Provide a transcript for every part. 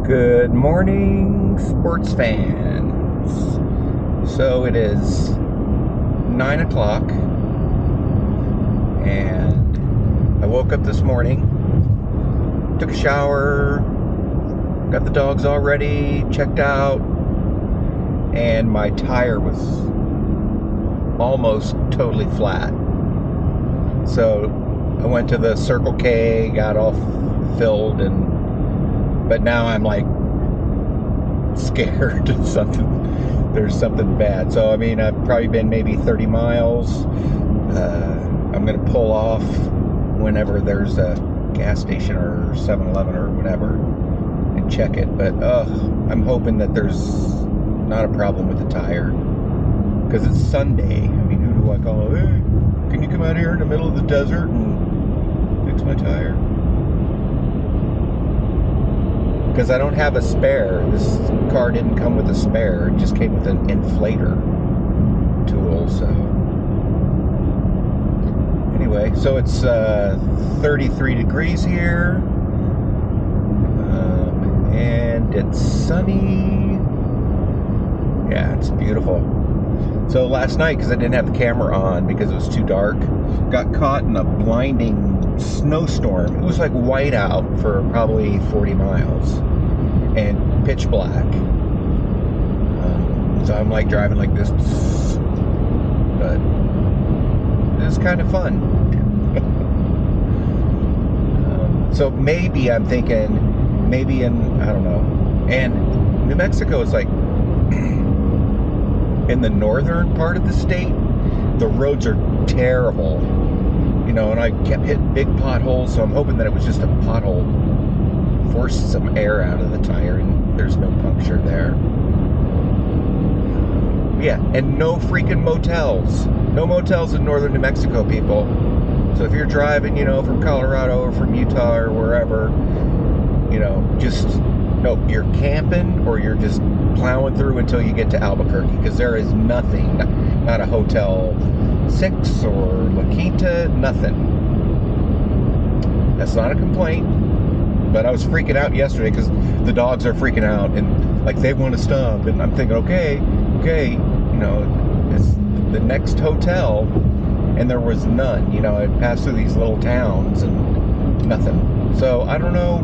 Good morning, sports fans. So it is 9 o'clock, and I woke up this morning, took a shower, got the dogs all ready, checked out, and my tire was almost totally flat. So I went to the Circle K, got all filled, but now I'm like scared there's something bad. So I mean, I've probably been maybe 30 miles. I'm gonna pull off whenever there's a gas station or 7-Eleven or whatever and check it. But I'm hoping that there's not a problem with the tire, because it's Sunday. I mean, who do I call? Hey, can you come out here in the middle of the desert and fix my tire? Because I don't have a spare. This car didn't come with a spare. It just came with an inflator tool. So anyway, so it's 33 degrees here, and it's sunny. Yeah, it's beautiful. So last night, because I didn't have the camera on because it was too dark, got caught in a blinding snowstorm. It was like white out for probably 40 miles and pitch black. So I'm like driving like this, but it was kind of fun. So maybe I'm thinking, maybe in, I don't know. And New Mexico is like in the northern part of the state, the roads are terrible, you know, and I kept hitting big potholes, so I'm hoping that it was just a pothole, forced some air out of the tire, and there's no puncture there. Yeah, and no freaking motels. No motels in northern New Mexico, people. So if you're driving, you know, from Colorado or from Utah or wherever, you know, just, no, you're camping or you're just plowing through until you get to Albuquerque, because there is nothing, not a Hotel 6 or La Quinta, nothing. That's not a complaint, but I was freaking out yesterday because the dogs are freaking out and like they want to stop, and I'm thinking, okay, you know, it's the next hotel, and there was none. You know, I passed through these little towns and nothing. So I don't know.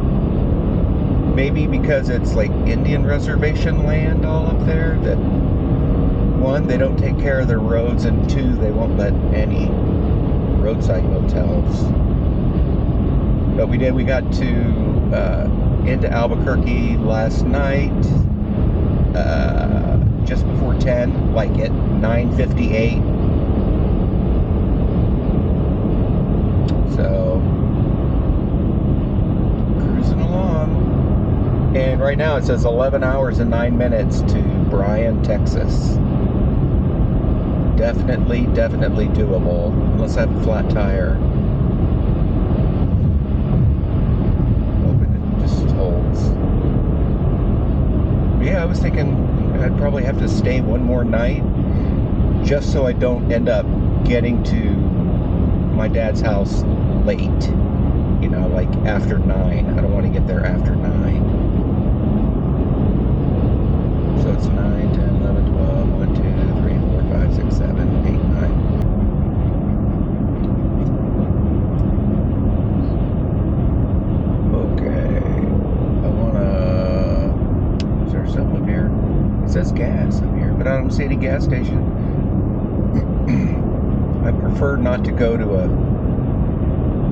Maybe because it's like Indian reservation land all up there, that one, they don't take care of their roads, and two, they won't let any roadside motels. But we did. We got to into Albuquerque last night, just before 10, like at 9:58. So cruising along. And right now it says 11 hours and 9 minutes to Bryan, Texas. Definitely doable, unless I have a flat tire. Hoping it just holds. Yeah, I was thinking I'd probably have to stay one more night, just so I don't end up getting to my dad's house late. You know, like after 9. I don't want to get there after 9. So it's 9, 10, 11, 12, 1, 2, 3, 4, 5, 6, 7, 8, 9. Okay. I wanna... Is there something up here? It says gas up here, but I don't see any gas station. I prefer not to go to a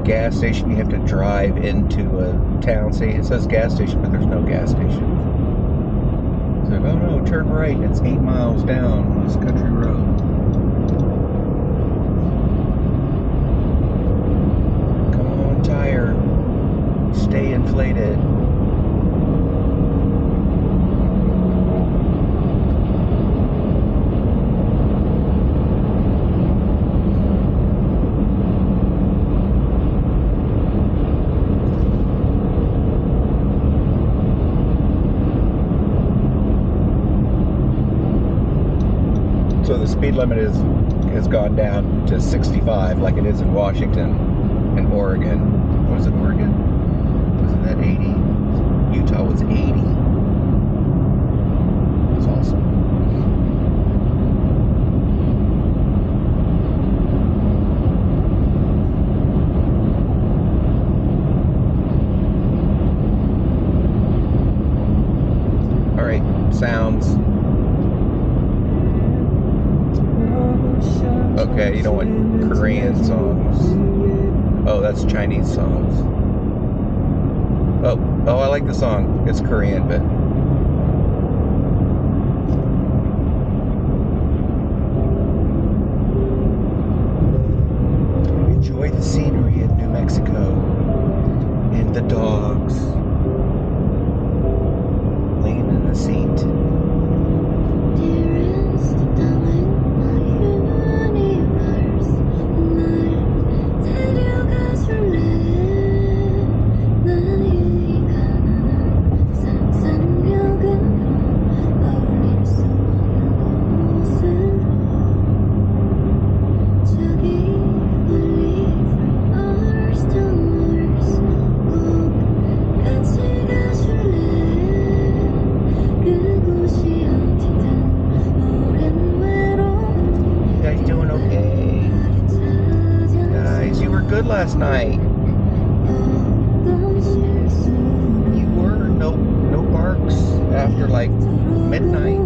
gas station. You have to drive into a town. See, it says gas station, but there's no gas station. It's like, oh no, turn right. It's 8 miles down on this country road. Come on, tire. Stay inflated. So the speed limit has gone down to 65, like it is in Washington and Oregon. Was it Oregon? Wasn't that 80? Utah was 80. sounds. Okay, you don't want Korean songs. Oh, that's Chinese songs. Oh, I like the song. It's Korean, but... Enjoy the scenery in New Mexico. And the dogs. Laying in the seat. Good last night. You were no barks after like midnight.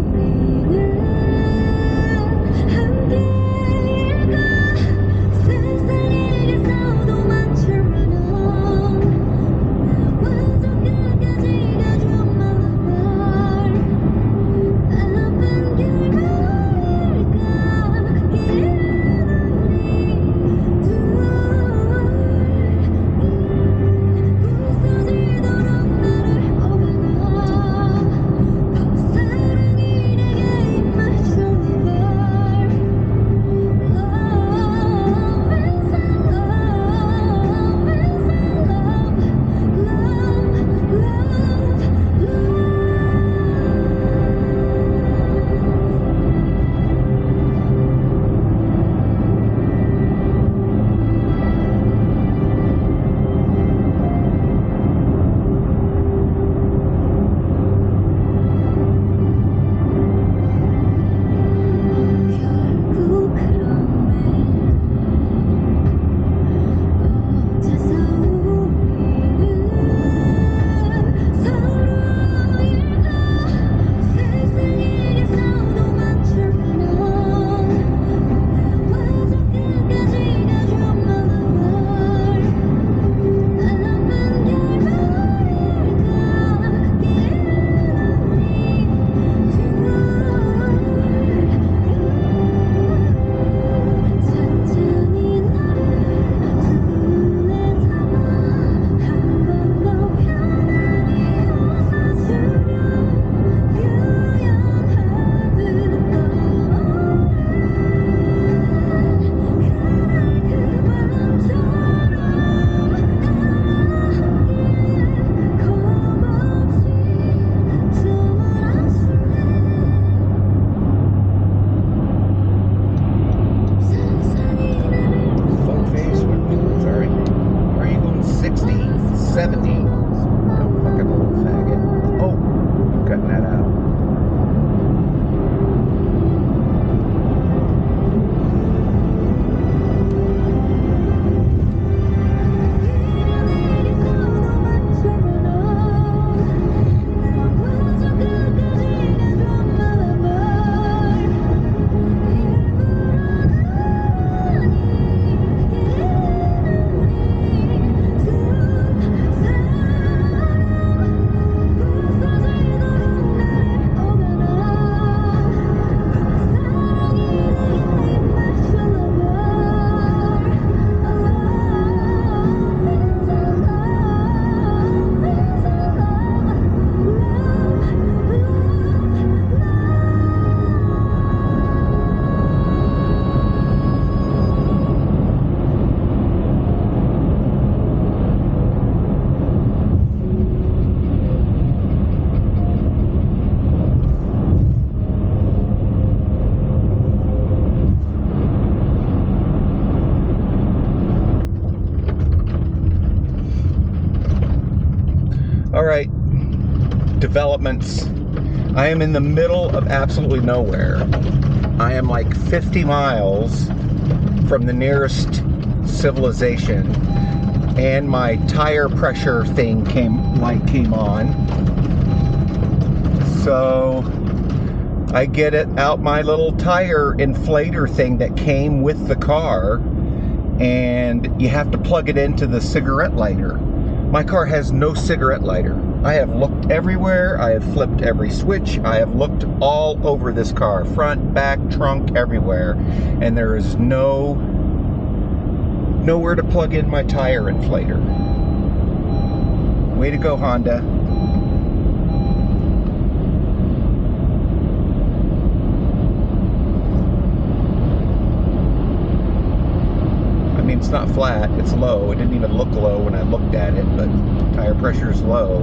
All right, developments. I am in the middle of absolutely nowhere. I am like 50 miles from the nearest civilization, and my tire pressure thing light came on. So I get it out my little tire inflator thing that came with the car, and you have to plug it into the cigarette lighter. My car has no cigarette lighter. I have looked everywhere. I have flipped every switch. I have looked all over this car, front, back, trunk, everywhere, and there is nowhere to plug in my tire inflator. Way to go, Honda. I mean, it's not flat, it's low. It didn't even look low when I looked at it, but tire pressure is low.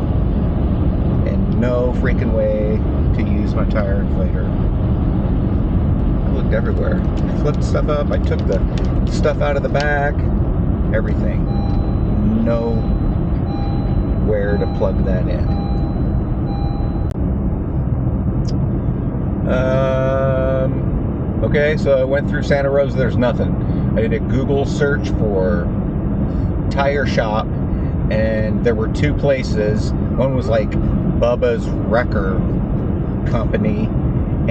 And no freaking way to use my tire inflator. I looked everywhere. I flipped stuff up, I took the stuff out of the back, everything. Nowhere to plug that in. Okay, so I went through Santa Rosa, there's nothing. I did a Google search for tire shop, and there were two places. One was like Bubba's Wrecker Company,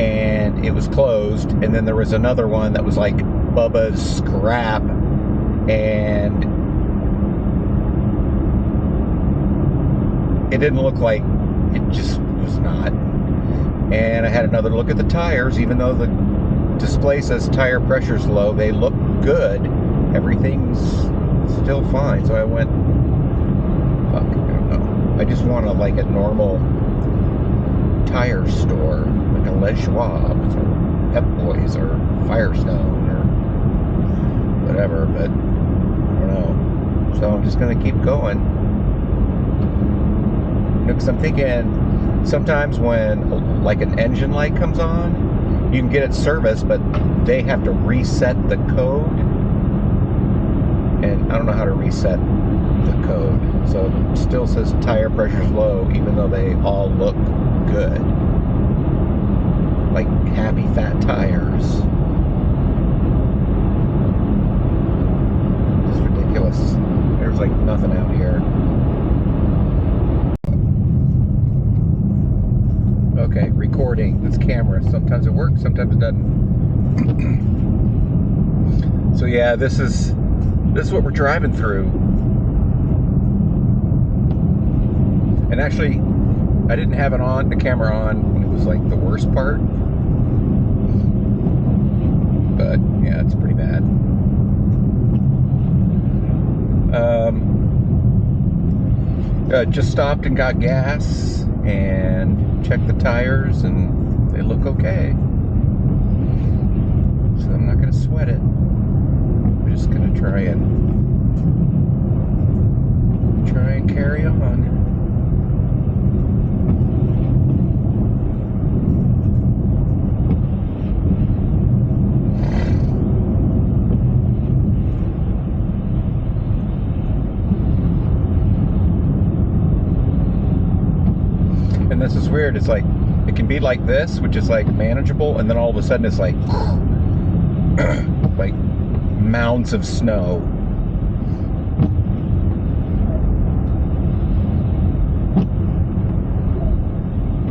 and it was closed. And then there was another one that was like Bubba's Scrap, and it didn't look like, it just was not. And I had another look at the tires. Even though the display says tire pressure's low, they look good. Everything's still fine. So I went, fuck, I don't know. I just want like a normal tire store, like a Les Schwab's or Pep Boys or Firestone or whatever, but I don't know. So I'm just gonna keep going. Because I'm thinking sometimes when like an engine light comes on, you can get it serviced, but they have to reset the code, and I don't know how to reset the code. So it still says tire pressure's low, even though they all look good, like happy fat tires. It's ridiculous. There's like nothing out here. Okay, recording. This camera. Sometimes it works, sometimes it doesn't. So yeah, this is what we're driving through. And actually, I didn't have the camera on when it was like the worst part. But yeah, it's pretty bad. Just stopped and got gas and checked the tires, and they look okay. So I'm not going to sweat it. I'm just going to try and carry on. And this is weird. It's like, it can be like this, which is like manageable, and then all of a sudden it's like like mounds of snow.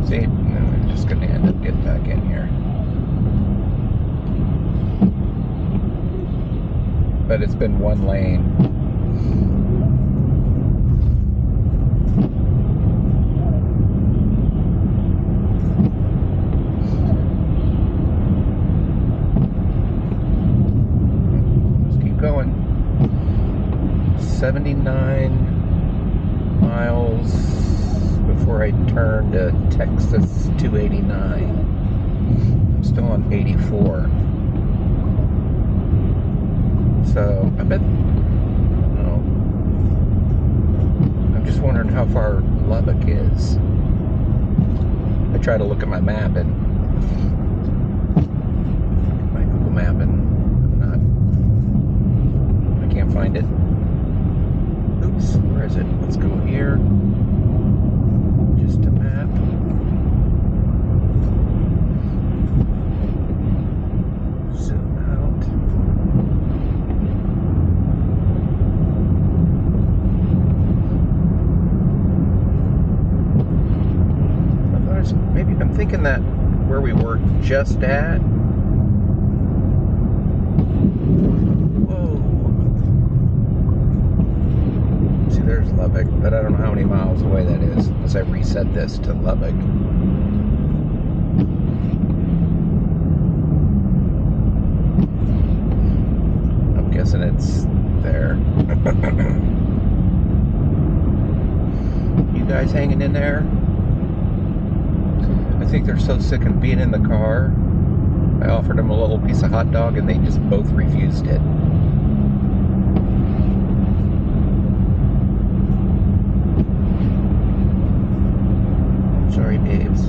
See, I'm just gonna end up getting back in here. But it's been one lane. Going 79 miles before I turn to Texas 289. I'm still on 84. So I bet, no, I'm just wondering how far Lubbock is. I try to look at my map and my Google map, and can't find it. Oops, where is it? Let's go here. Just a map. Zoom out. I thought maybe I'm thinking that where we were just at. Whoa. See, there's Lubbock, but I don't know how many miles away that is unless I reset this to Lubbock. I'm guessing it's there. You guys hanging in there? I think they're so sick of being in the car. I offered them a little piece of hot dog and they just both refused it. Sorry, babes.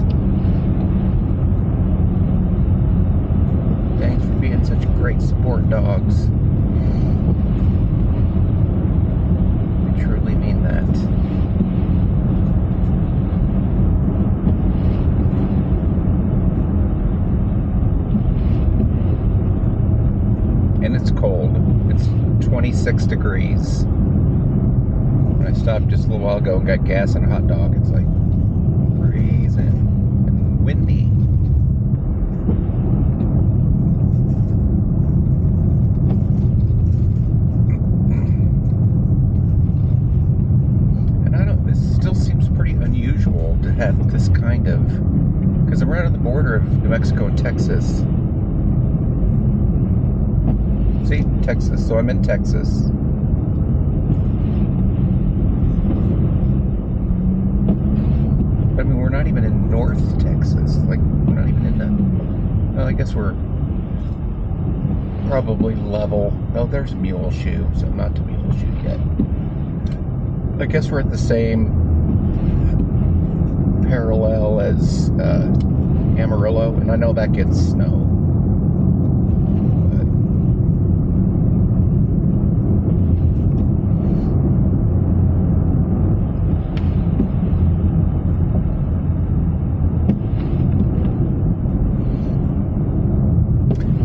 Thanks for being such great support dogs. I truly mean that. And it's cold. It's 26 degrees. I stopped just a little while ago and got gas and a hot dog. It's like freezing and windy. And this still seems pretty unusual to have this kind of, because I'm right on the border of New Mexico and Texas. See, Texas. So I'm in Texas. I mean, we're not even in North Texas. Like, we're not even in the... Well, I guess we're probably level. Oh, there's Muleshoe, so I'm not to Muleshoe yet. I guess we're at the same parallel as Amarillo, and I know that gets snow.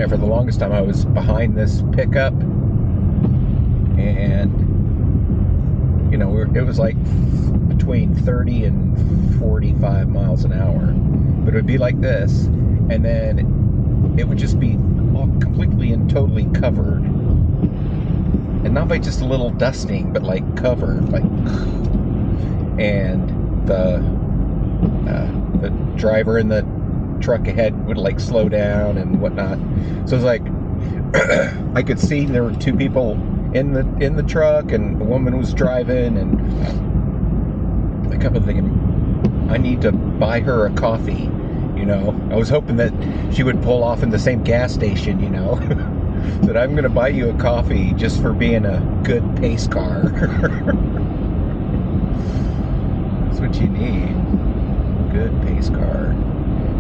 And for the longest time, I was behind this pickup, and you know, it was like between 30 and 45 miles an hour. But it would be like this, and then it would just be all completely and totally covered, and not by just a little dusting, but like covered, like. And the driver in the truck ahead would like slow down and whatnot. So it was like I could see there were two people in the truck, and the woman was driving, and I kept thinking, I need to buy her a coffee, you know. I was hoping that she would pull off in the same gas station, you know. That I'm gonna buy you a coffee just for being a good pace car. That's what you need. Good pace car.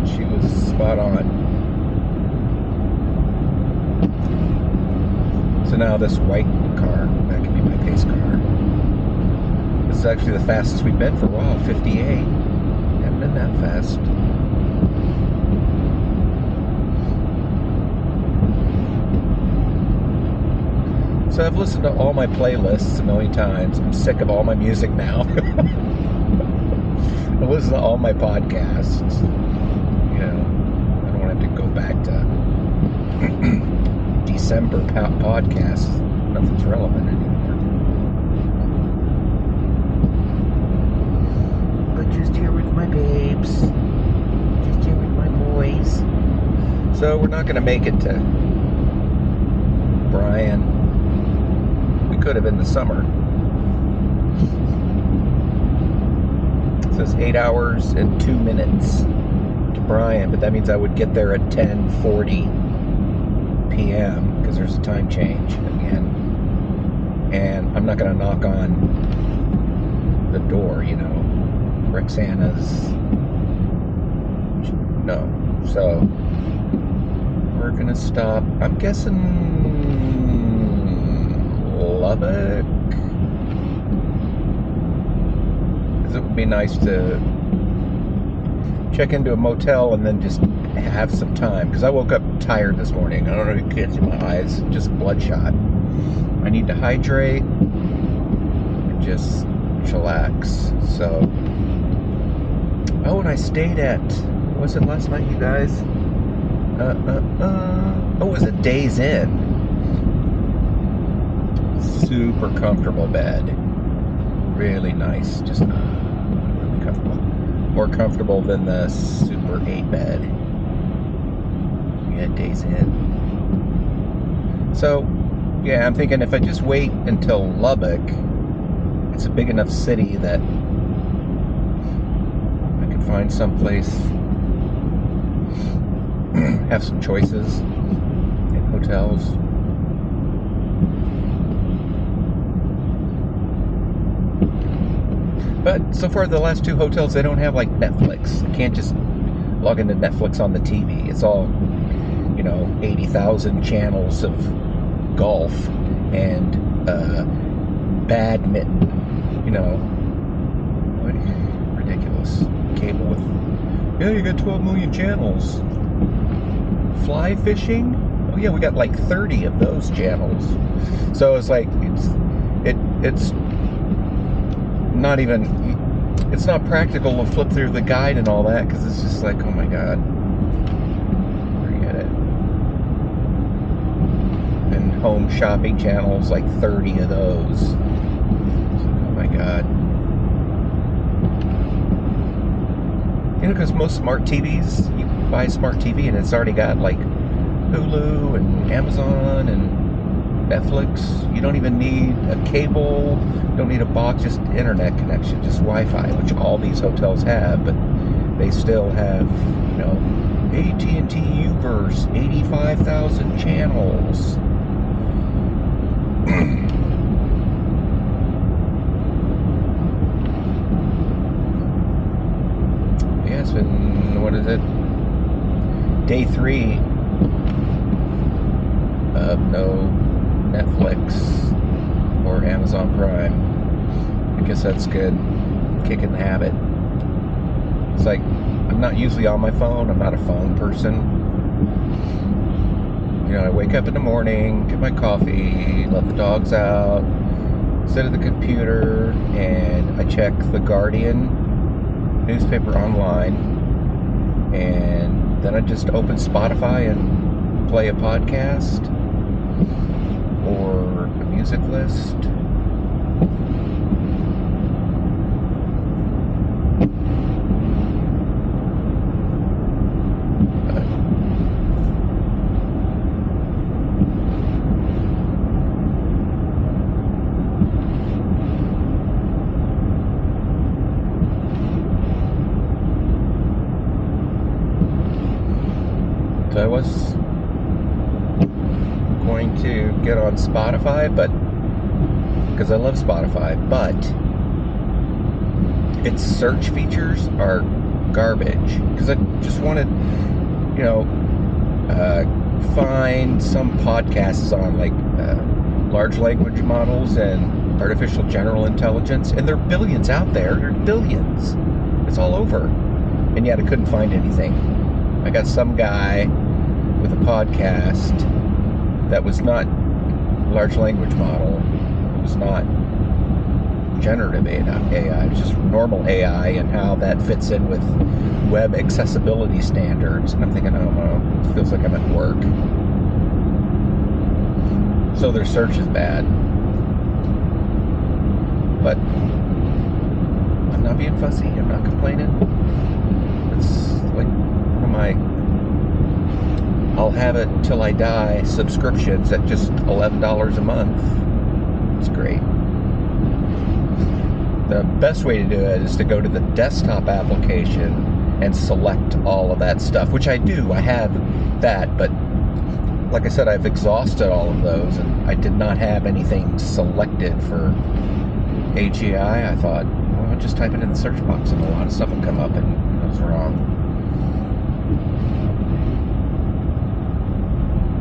She was spot on. So now this white car, that could be my pace car. This is actually the fastest we've been for a while, 58. Haven't been that fast. So I've listened to all my playlists a million times. I'm sick of all my music now. I listen to all my podcasts. You know, I don't want to have to go back to December podcasts. Nothing's relevant anymore. But just here with my babes. Just here with my boys. So we're not going to make it to Bryan. We could have in the summer. It says 8 hours and 2 minutes. Bryan, but that means I would get there at 10:40 p.m. because there's a time change again, and I'm not going to knock on the door, you know, Rexana's. No, so we're going to stop. I'm guessing Lubbock, because it would be nice to check into a motel and then just have some time, because I woke up tired this morning. I don't know if you can see my eyes, just bloodshot. I need to hydrate and just chillax. So Oh, and I stayed at, what was it last night, you guys? Oh, it was a Days Inn. Super comfortable bed. Really nice. Just really comfortable. More comfortable than the Super 8 bed. We had Days Inn. So, yeah, I'm thinking if I just wait until Lubbock, it's a big enough city that I can find someplace, have some choices in hotels. But so far, the last two hotels, they don't have like Netflix. You can't just log into Netflix on the TV. It's all, 80,000 channels of golf and badminton. Ridiculous. Cable with, you got 12 million channels. Fly fishing? Oh yeah, we got like 30 of those channels. So it's like, it's not even, it's not practical to flip through the guide and all that, because it's just like, oh my god, forget it. And home shopping channels, like 30 of those. Oh my god. Because most smart TVs, you buy a smart TV and it's already got like Hulu and Amazon and Netflix. You don't even need a cable, you don't need a box, just internet connection, just Wi-Fi, which all these hotels have, but they still have, AT&T Uverse, 85,000 channels. Yeah, it's been, what is it? Day 3 of no Netflix or Amazon Prime. I guess that's good. Kicking the habit. It's like, I'm not usually on my phone. I'm not a phone person. I wake up in the morning, get my coffee, let the dogs out, sit at the computer, and I check the Guardian newspaper online, and then I just open Spotify and play a podcast or a music list. So I was going to get on Spotify, but because I love Spotify, but its search features are garbage. Because I just wanted, find some podcasts on like large language models and artificial general intelligence, and there are billions out there. There are billions. It's all over, and yet I couldn't find anything. I got some guy with a podcast that was not large language model. It was not generative AI. It was just normal AI, and how that fits in with web accessibility standards. And I'm thinking, oh well, it feels like I'm at work. So their search is bad. But I'm not being fussy. I'm not complaining. It's like one of my I'll have it till I die subscriptions at just $11 a month. It's great. The best way to do it is to go to the desktop application and select all of that stuff, which I do. I have that, but like I said, I've exhausted all of those, and I did not have anything selected for AGI. I thought, well, I'll just type it in the search box and a lot of stuff will come up, and I was wrong.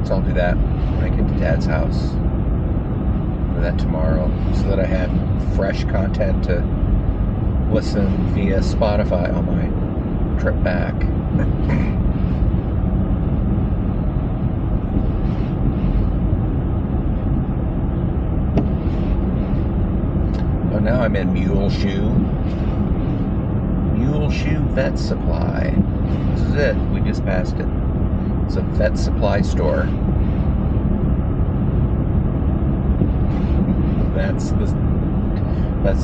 So I'll do that when I get to Dad's house. I'll do that tomorrow, so that I have fresh content to listen via Spotify on my trip back. Oh, now I'm in Muleshoe. Mule Shoe Vet Supply. This is it. We just passed it. It's a vet supply store. That's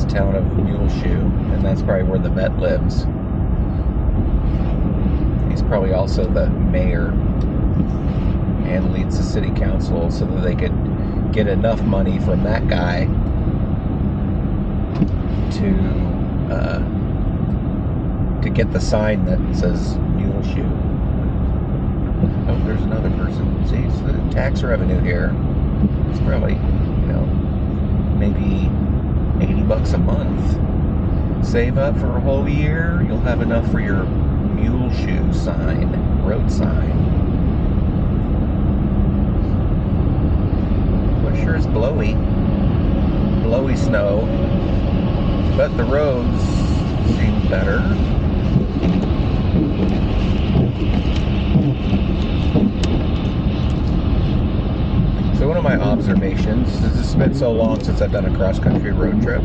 the town of Muleshoe, and that's probably where the vet lives. He's probably also the mayor and leads the city council so that they could get enough money from that guy to get the sign that says Muleshoe. Oh, there's another person. See, it's the tax revenue here. It's probably, maybe $80 a month. Save up for a whole year, you'll have enough for your Muleshoe sign, road sign. Well, sure is blowy snow, but the roads seem better. So one of my observations, this has been so long since I've done a cross-country road trip,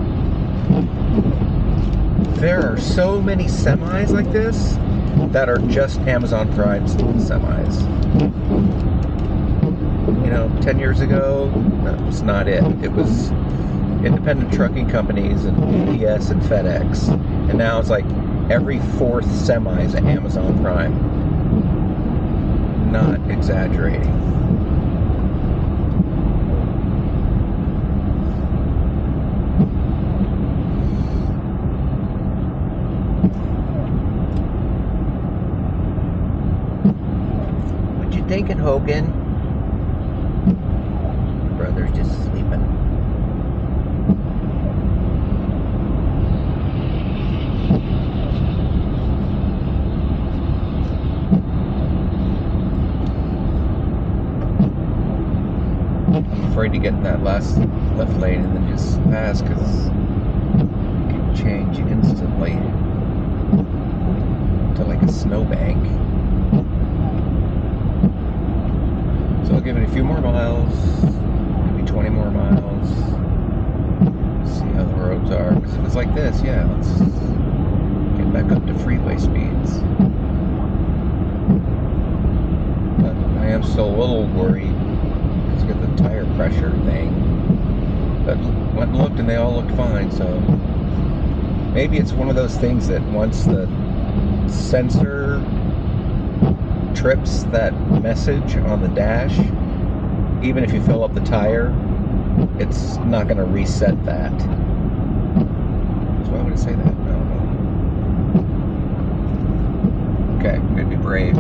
there are so many semis like this that are just Amazon Prime semis. 10 years ago, that was not it. It was independent trucking companies and UPS and FedEx. And now it's like every fourth semi is Amazon Prime. Not exaggerating. What you thinking, Hogan? Brother's just sleeping. I'm afraid to get in that last left lane and then just pass because it can change instantly to like a snowbank. So I'll give it a few more miles, maybe 20 more miles. See how the roads are. Because if it's like this, yeah, let's get back up to freeway speeds. But I am still a little worried. Let's get the tire pressure thing. But went and looked and they all looked fine, so maybe it's one of those things that once the sensor trips that message on the dash, even if you fill up the tire, it's not going to reset that. So why would it say that? I don't know. Okay, maybe brave.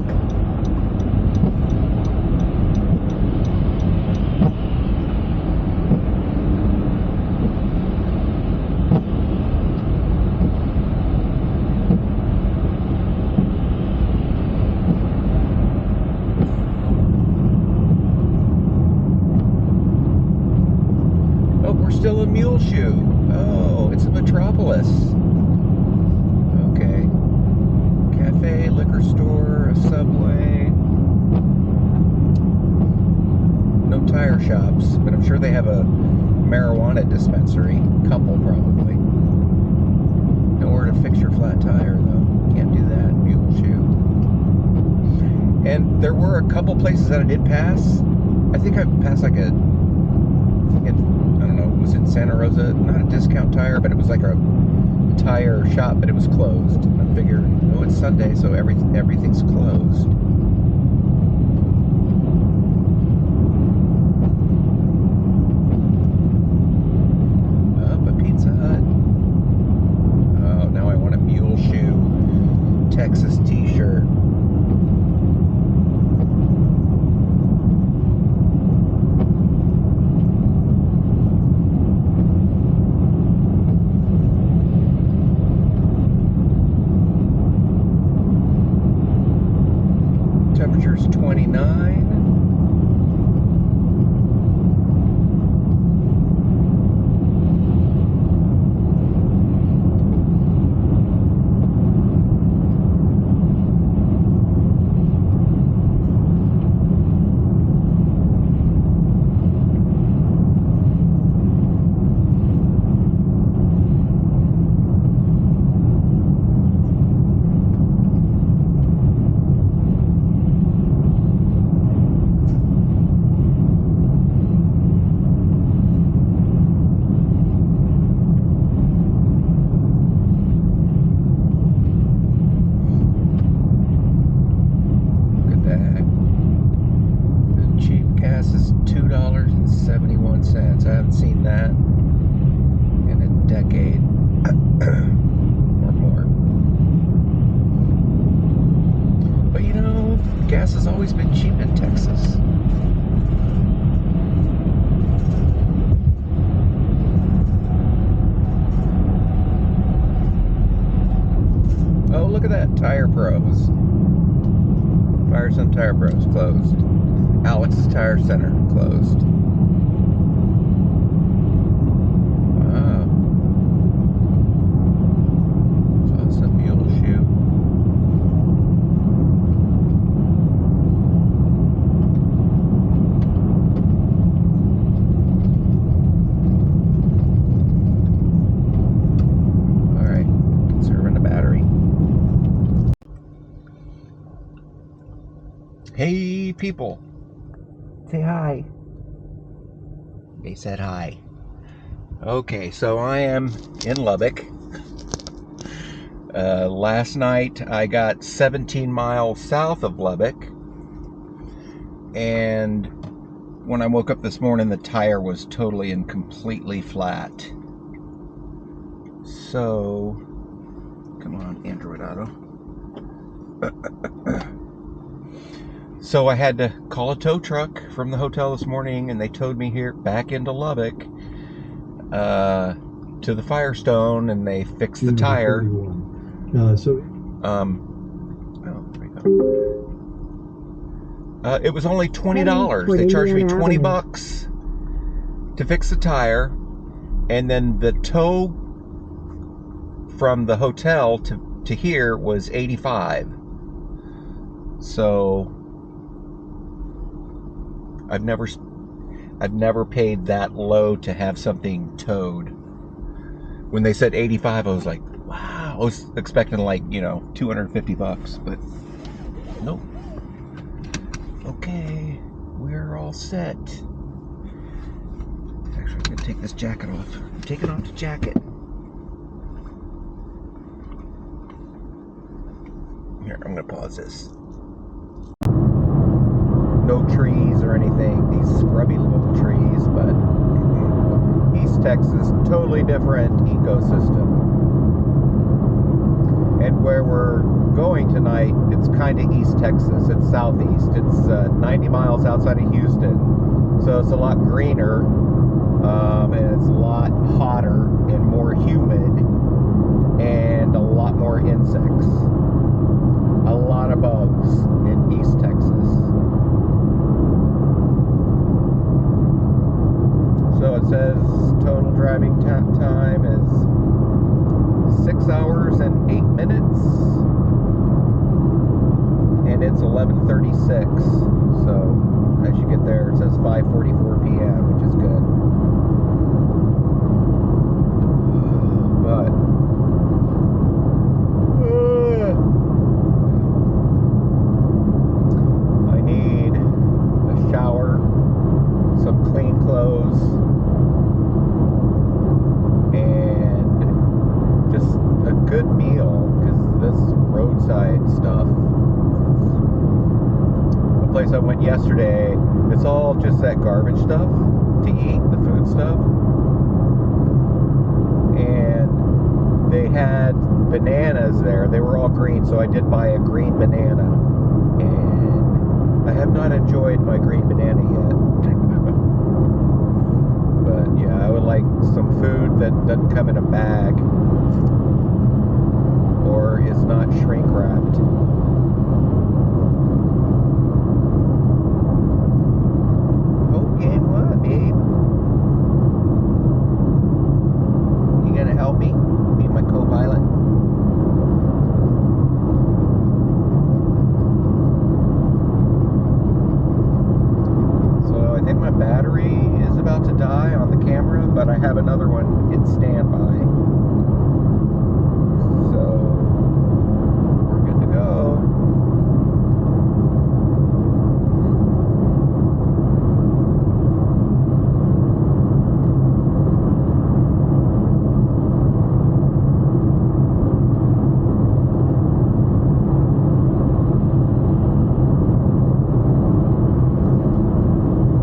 Still a Muleshoe. Oh, it's a metropolis. Okay. Cafe, liquor store, a Subway. No tire shops, but I'm sure they have a marijuana dispensary. Couple, probably. Nowhere to fix your flat tire, though. Can't do that. Muleshoe. And there were a couple places that I did pass. I think I passed like it was in Santa Rosa, not a Discount Tire, but it was like a tire shop, but it was closed. And I figured, oh, it's Sunday, so everything's closed. Up a Pizza Hut. Oh, now I want a Muleshoe Texas t-shirt. Temperature's 29. Oh, look at that. Tire Pros. Firestone Tire Pros closed. Alex's Tire Center closed. Wow. So that's a mule shoe. Alright, serving the battery. Hey people, say hi. They said hi. Okay, so I am in Lubbock. Last night I got 17 miles south of Lubbock, and when I woke up this morning the tire was totally and completely flat. So, come on, Android Auto. So I had to call a tow truck from the hotel this morning, and they towed me here back into Lubbock to the Firestone, and they fixed the tire. Oh, There we go. It was only $20. They charged me $20 to fix the tire, and then the tow from the hotel to here was $85. So I've never paid that low to have something towed. When they said 85, I was like, wow. I was expecting like, $250, but nope. Okay, we're all set. Actually, I'm gonna take this jacket off. I'm taking off the jacket. Here, I'm gonna pause this. No trees or anything, these scrubby little trees, but East Texas, totally different ecosystem. And where we're going tonight, it's kind of East Texas. It's southeast. It's 90 miles outside of Houston, so it's a lot greener, and it's a lot hotter and more humid, and a lot more insects. A lot of bugs in East Texas. So it says total driving time is 6 hours and 8 minutes, and it's 11:36. So as you get there, it says 5:44 p.m., which is good. But I need a shower, some clean clothes, and just a good meal, because this roadside stuff, the place I went yesterday, it's all just that garbage stuff to eat, the food stuff. And they had bananas there. They were all green, so I did buy a green banana, and I have not enjoyed my green banana yet. But yeah, I would like some food that doesn't come in a bag or is not shrink wrapped. Okay, what, babe? You gonna help me? Be my co-pilot? So I think my battery is about to die on the camera, but I have another one in standby. So we're good to go.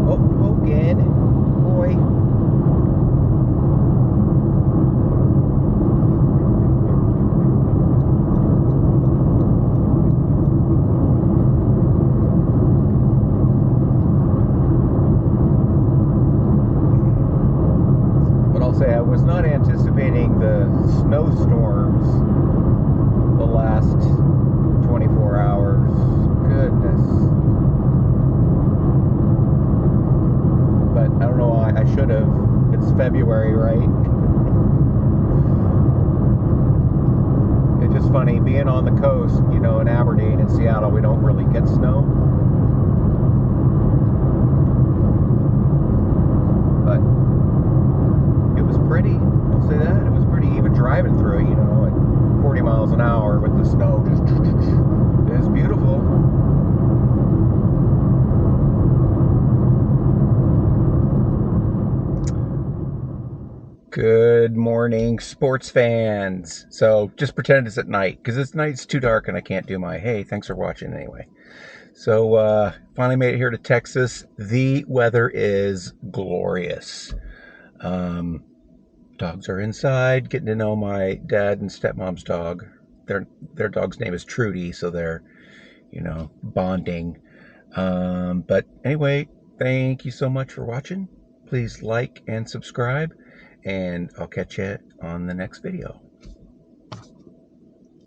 Oh, Hogan, boy. But I'll say I was not anticipating the snowstorms the last February, right? It's just funny being on the coast, you know, in Aberdeen and Seattle, we don't really get snow. But it was pretty, I'll say that. It was pretty, even driving through it, you know, at 40 miles an hour with the snow just, it was beautiful. Good morning, sports fans. So just pretend it's at night, because this night's too dark and I can't do my, hey, thanks for watching anyway. So finally made it here to Texas. The weather is glorious. Dogs are inside, getting to know my dad and stepmom's dog. Their dog's name is Trudy, so they're, you know, bonding. But anyway, thank you so much for watching. Please like and subscribe, and I'll catch you on the next video.